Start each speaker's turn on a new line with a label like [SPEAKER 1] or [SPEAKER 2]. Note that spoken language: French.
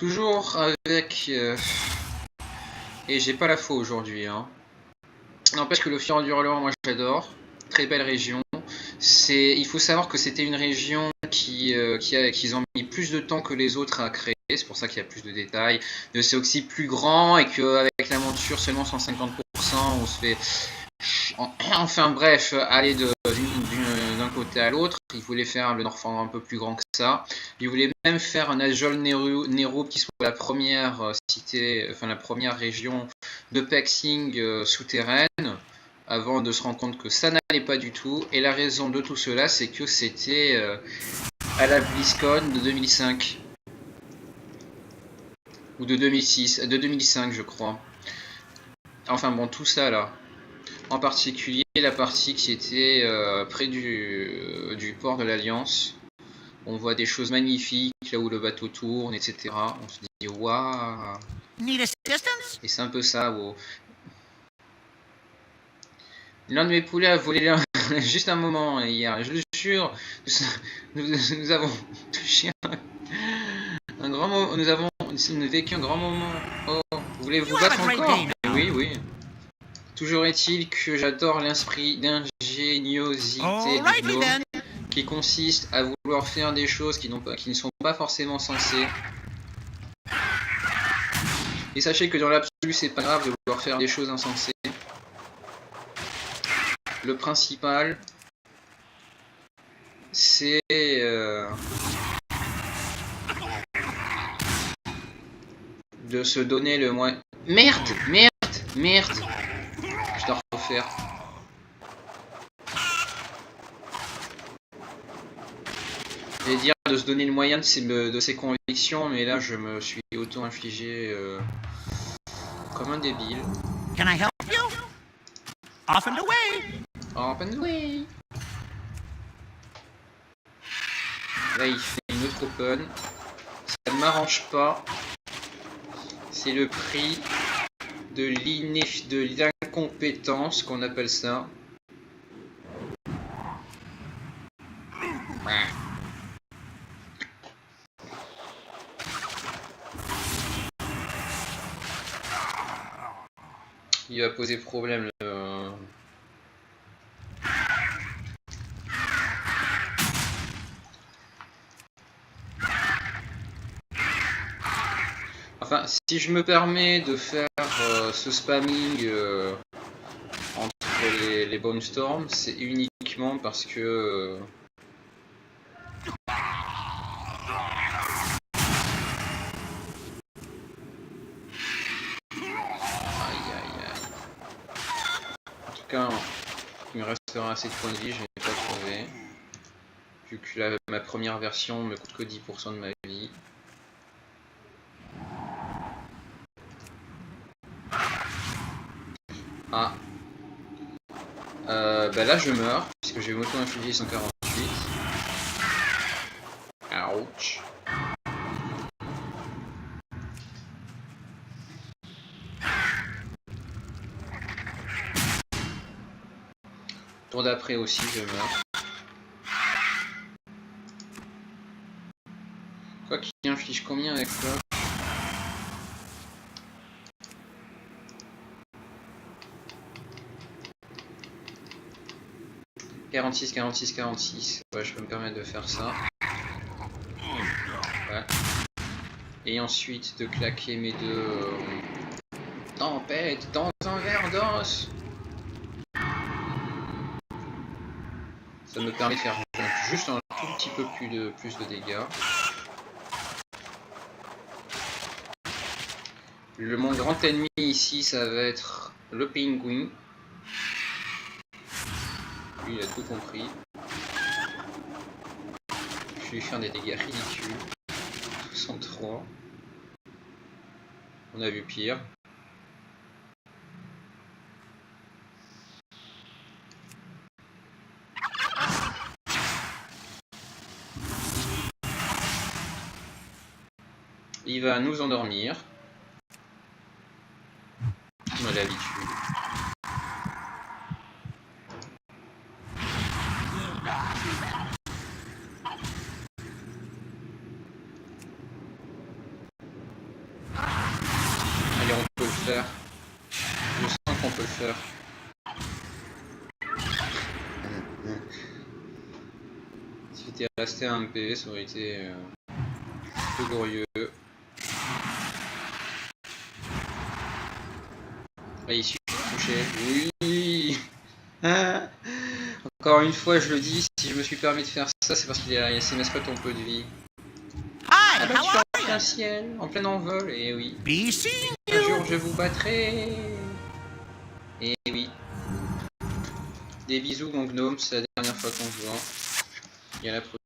[SPEAKER 1] Toujours avec... Et j'ai pas la foi aujourd'hui. Hein. N'empêche que le Fjord du Hurlant, moi j'adore. Très belle région. Il faut savoir que c'était une région qu'ils ont mis plus de temps que les autres à créer. C'est pour ça qu'il y a plus de détails. C'est aussi plus grand et qu'avec la monture seulement 150%, on se fait... Enfin bref, aller d'un côté à l'autre. Ils voulaient faire le Northern un peu plus grand que ça. Ils voulaient même faire un Ajol Nero qui soit la première cité, enfin la première région de Pexing souterraine, avant de se rendre compte que ça n'allait pas du tout. Et la raison de tout cela, c'est que c'était à la BlizzCon de 2005 ou de 2006, de 2005 je crois. Enfin bon, tout ça là. En particulier la partie qui était près du port de l'Alliance. On voit des choses magnifiques, là où le bateau tourne, etc. On se dit waouh. Et c'est un peu ça. Wow. L'un de mes poulets a volé là juste un moment hier. Je le jure, nous avons touché un grand moment. Nous avons vécu un grand moment. Oh, vous voulez vous battre encore? Oui, oui. Toujours est-il que j'adore l'esprit d'ingéniosité du gnome qui consiste à vouloir faire des choses qui ne sont pas forcément censées. Et sachez que dans l'absolu, c'est pas grave de vouloir faire des choses insensées. Le principal, c'est de se donner le moins... Merde! Je dois refaire. Je vais dire de se donner le moyen de ses convictions, mais là je me suis auto-infligé comme un débile.
[SPEAKER 2] Can I help you? Off and away.
[SPEAKER 1] Off and away. Là il fait une autre open. Ça ne m'arrange pas. C'est le prix de l'incompétence qu'on appelle ça. Il va poser problème. Enfin, si je me permets de faire ce spamming entre les Bone Storms, c'est uniquement parce que... En tout cas, il me restera assez de points de vie, je n'ai pas trouvé. Vu que ma première version me coûte que 10% de ma vie. Ah. Bah là je meurs, puisque j'ai auto-infligé 148. Ouch. Tour d'après aussi je meurs. Quoi qu'il inflige combien avec ça? « 46, 46, 46. Ouais, je peux me permettre de faire ça. Ouais. Et ensuite de claquer mes deux... Tempête dans un verre d'os. Ça me permet de faire juste un tout petit peu plus de dégâts. Mon grand ennemi ici, ça va être le pingouin. Lui, il a tout compris. Je vais lui faire des dégâts ridicules. 63. On a vu pire. Il va nous endormir. On a l'habitude. on peut le faire. Si t'étais resté à 1 PV, ça aurait été un peu glorieux. Là, il suffit de toucher. Oui. Encore une fois, je le dis, si je me suis permis de faire ça, c'est parce qu'il y a ces mascottes en peu de vie.
[SPEAKER 2] Hi,
[SPEAKER 1] Ah bah
[SPEAKER 2] how
[SPEAKER 1] tu vas
[SPEAKER 2] are
[SPEAKER 1] dans
[SPEAKER 2] you?
[SPEAKER 1] le ciel, en plein envol, et oui.
[SPEAKER 2] Be seeing
[SPEAKER 1] Un
[SPEAKER 2] you.
[SPEAKER 1] jour je vous battrai. Et oui. Des bisous mon gnome, c'est la dernière fois qu'on se voit. Et à la prochaine.